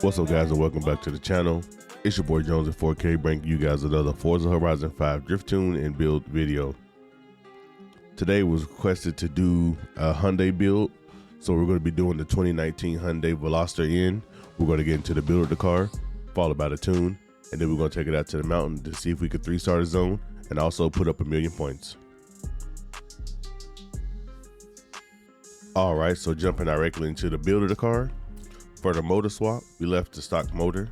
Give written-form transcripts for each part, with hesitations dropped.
What's up, guys, and welcome back to the channel. It's your boy Jones at 4K, bringing you guys another Forza Horizon 5 drift tune and build video. Today was requested to do a Hyundai build, so we're going to be doing the 2019 Hyundai Veloster N. We're going to get into the build of the car, followed by the tune, and then we're going to take it out to the mountain to see if we could 3-star the zone and also put up 1,000,000 points. Alright, so jumping directly into the build of the car. For the motor swap, we left the stock motor.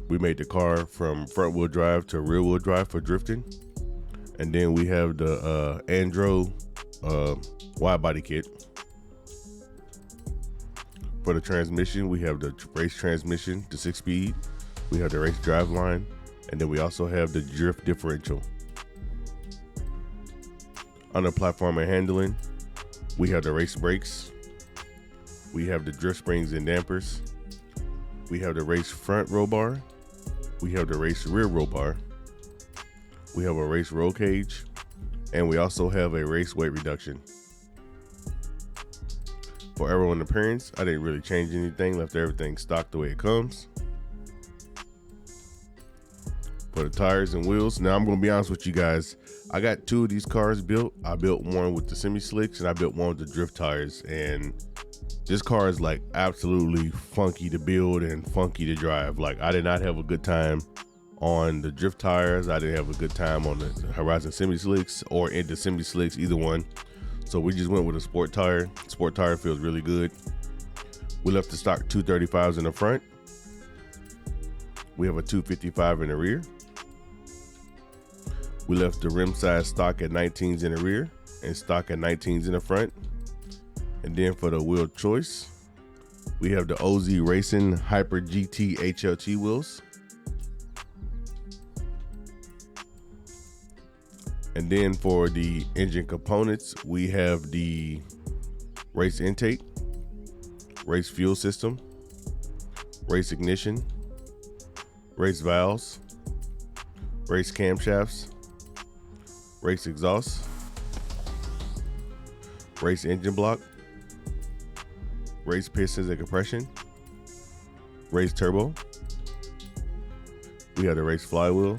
We made the car from front wheel drive to rear wheel drive for drifting. And then we have the Andro wide body kit. For the transmission, we have the race transmission, the 6-speed. We have the race drive line. And then we also have the drift differential. Under platform and handling, we have the race brakes. We have the drift springs and dampers. We have the race front roll bar. We have the race rear roll bar. We have a race roll cage. And we also have a race weight reduction. For everyone's appearance, I didn't really change anything, left everything stock the way it comes. For the tires and wheels, now I'm going to be honest with you guys. I got 2 of these cars built. I built one with the semi-slicks and I built one with the drift tires, and this car is like absolutely funky to build and funky to drive. Like, I did not have a good time on the drift tires. I didn't have a good time on the Horizon semi-slicks or in the semi-slicks, either one. So we just went with a sport tire. Sport tire feels really good. We left the stock 235s in the front. We have a 255 in the rear. We left the rim size stock at 19s in the rear and stock at 19s in the front. And then for the wheel choice, we have the OZ Racing Hyper GT HLT wheels. And then for the engine components, we have the race intake, race fuel system, race ignition, race valves, race camshafts, race exhaust, race engine block, race pistons and compression, race turbo. We have the race flywheel,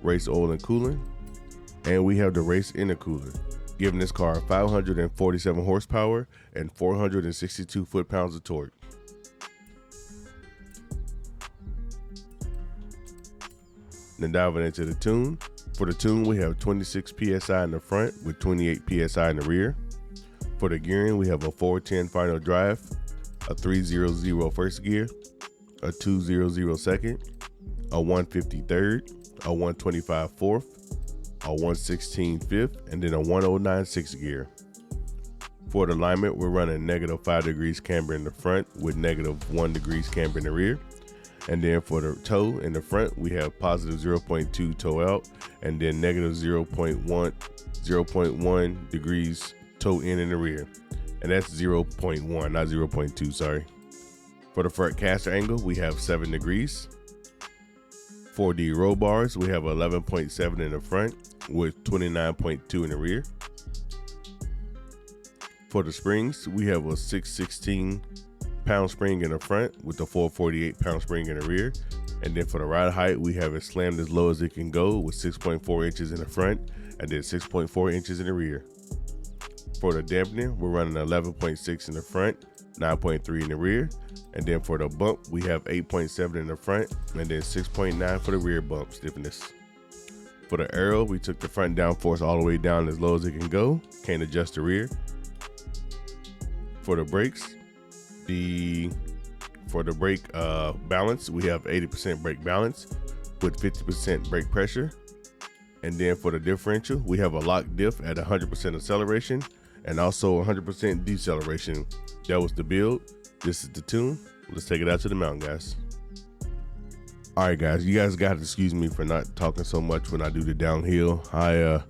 race oil and coolant, and we have the race intercooler, giving this car 547 horsepower and 462 foot-pounds of torque. Then diving into the tune. For the tune, we have 26 PSI in the front with 28 PSI in the rear. For the gearing, we have a 410 final drive, a 300 first gear, a 200 second, a 150 third, a 125 fourth, a 116 fifth, and then a 109 sixth gear. For the alignment, we're running -5 degrees camber in the front with -1 degrees camber in the rear. And then for the toe in the front, we have +0.2 toe out, and then -0.1 degrees toe in the rear. And that's 0.1, not 0.2, sorry. For the front caster angle, we have 7 degrees. For the roll bars, we have 11.7 in the front with 29.2 in the rear. For the springs, we have a 616-pound spring in the front with a 448-pound spring in the rear. And then for the ride height, we have it slammed as low as it can go with 6.4 inches in the front and then 6.4 inches in the rear. For the dampening, we're running 11.6 in the front, 9.3 in the rear. And then for the bump, we have 8.7 in the front and then 6.9 for the rear bump stiffness. For the aero, we took the front downforce all the way down as low as it can go. Can't adjust the rear. For the brakes, for the brake balance, we have 80% brake balance with 50% brake pressure. And then for the differential, we have a lock diff at 100% acceleration and also 100% deceleration. That was the build. This is the tune. Let's take it out to the mountain, guys. All right, guys, you guys got to excuse me for not talking so much when I do the downhill. I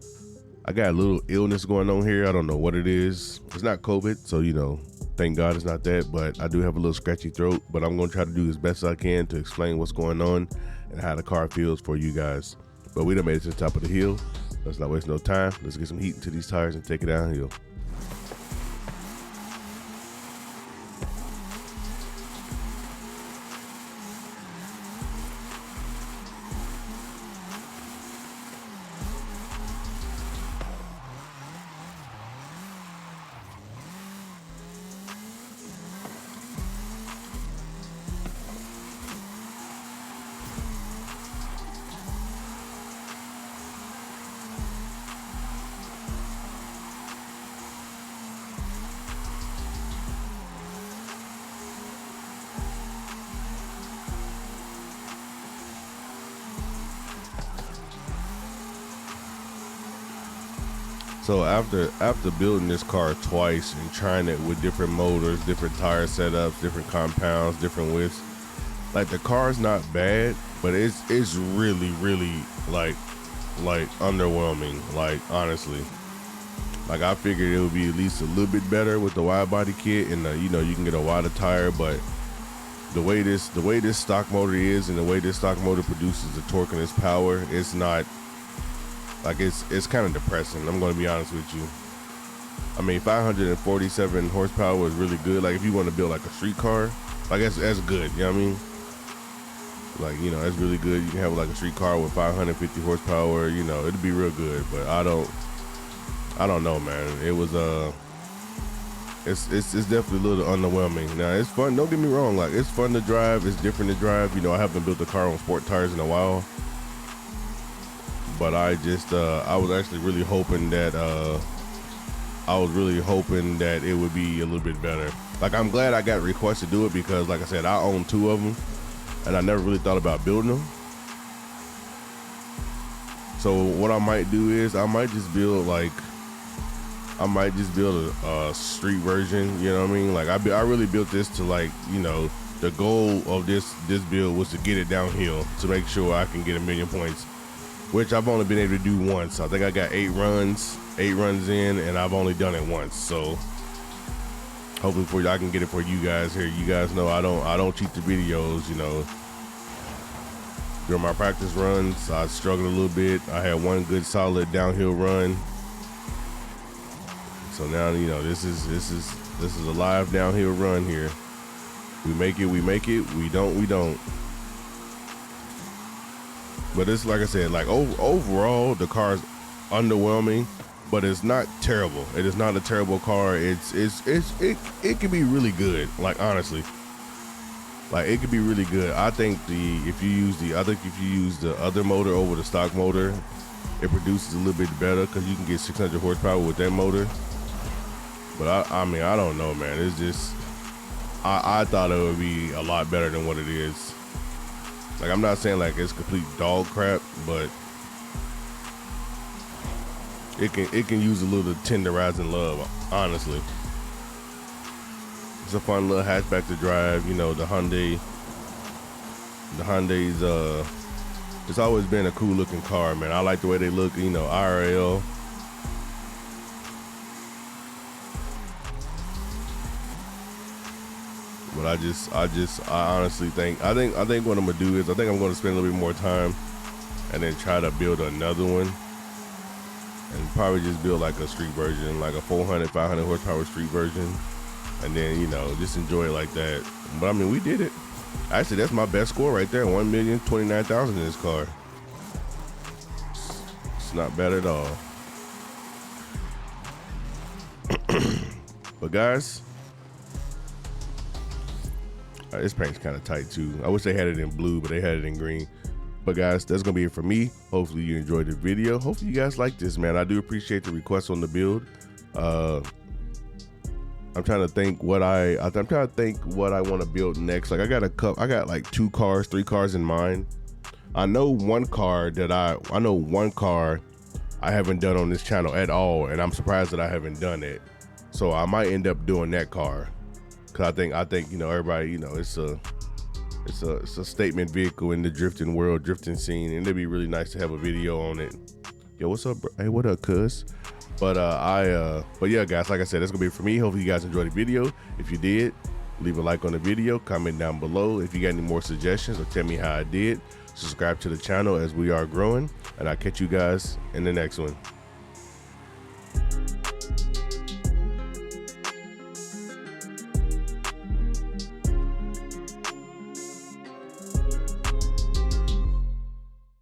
got a little illness going on here. I don't know what it is. It's not COVID, so thank God it's not that, but I do have a little scratchy throat, but I'm going to try to do as best as I can to explain what's going on and how the car feels for you guys. But we done made it to the top of the hill. Let's not waste no time. Let's get some heat into these tires and take it downhill. So after building this car twice and trying it with different motors, different tire setups, different compounds, different widths, like the car's not bad, but it's really like underwhelming. Like honestly, like I figured it would be at least a little bit better with the wide body kit, and you know, you can get a wider tire, but the way this stock motor is and the way this stock motor produces the torque and its power, it's not like, it's kind of depressing. I'm going to be honest with you. I mean, 547 horsepower is really good. Like if you want to build like a street car, like that's good. You know what I mean? Like, you know, that's really good. You can have like a street car with 550 horsepower. You know, it'd be real good. But I don't know, man. It was it's definitely a little underwhelming. Now it's fun. Don't get me wrong. Like it's fun to drive. It's different to drive. You know, I haven't built a car on sport tires in a while. But I just I was actually really hoping that it would be a little bit better. Like I'm glad I got requested to do it because, like I said, I own 2 of them, and I never really thought about building them. So what I might do is I might just build a street version. You know what I mean? Like I really built this to, like, you know, the goal of this build was to get it downhill to make sure I can get 1,000,000 points, which I've only been able to do once. I think I got 8 runs in, and I've only done it once. So hopefully I can get it for you guys here. You guys know I don't cheat the videos. You know, during my practice runs, I struggled a little bit. I had one good solid downhill run. So now, you know, this is a live downhill run here. We make it. We don't. But it's like I said, like overall the car's underwhelming, but it's not terrible. It is not a terrible car. It can be really good. Like honestly, like it could be really good. I think if you use the other motor over the stock motor, it produces a little bit better because you can get 600 horsepower with that motor. But I mean, I don't know, man. It's just I thought it would be a lot better than what it is. Like I'm not saying like it's complete dog crap, but it can use a little tenderizing love, honestly. It's a fun little hatchback to drive. You know, the Hyundai's it's always been a cool looking car, man. I like the way they look, you know, IRL. But I honestly think what I'm gonna do is I think I'm gonna spend a little bit more time and then try to build another one, and probably just build like a street version, like a 400, 500 horsepower street version, and then, you know, just enjoy it like that. But I mean, we did it. Actually, that's my best score right there, 1,029,000 in this car. It's not bad at all. But guys, this paint's kind of tight too. I wish they had it in blue, but they had it in green. But guys, that's gonna be it for me. Hopefully you enjoyed the video. Hopefully you guys like this, man. I do appreciate the requests on the build. I'm trying to think what I want to build next. Like I got like 2 cars, 3 cars in mind. I know one car I haven't done on this channel at all, and I'm surprised that I haven't done it. So I might end up doing that car. Cause I think, you know, everybody, you know, it's a statement vehicle in the drifting world, drifting scene, and it'd be really nice to have a video on it. Yo, what's up, bro? Hey, what up, cuz? But yeah, guys, like I said, that's gonna be it for me. Hopefully you guys enjoyed the video. If you did, leave a like on the video, comment down below if you got any more suggestions, or tell me how I did. Subscribe to the channel as we are growing, and I'll catch you guys in the next one.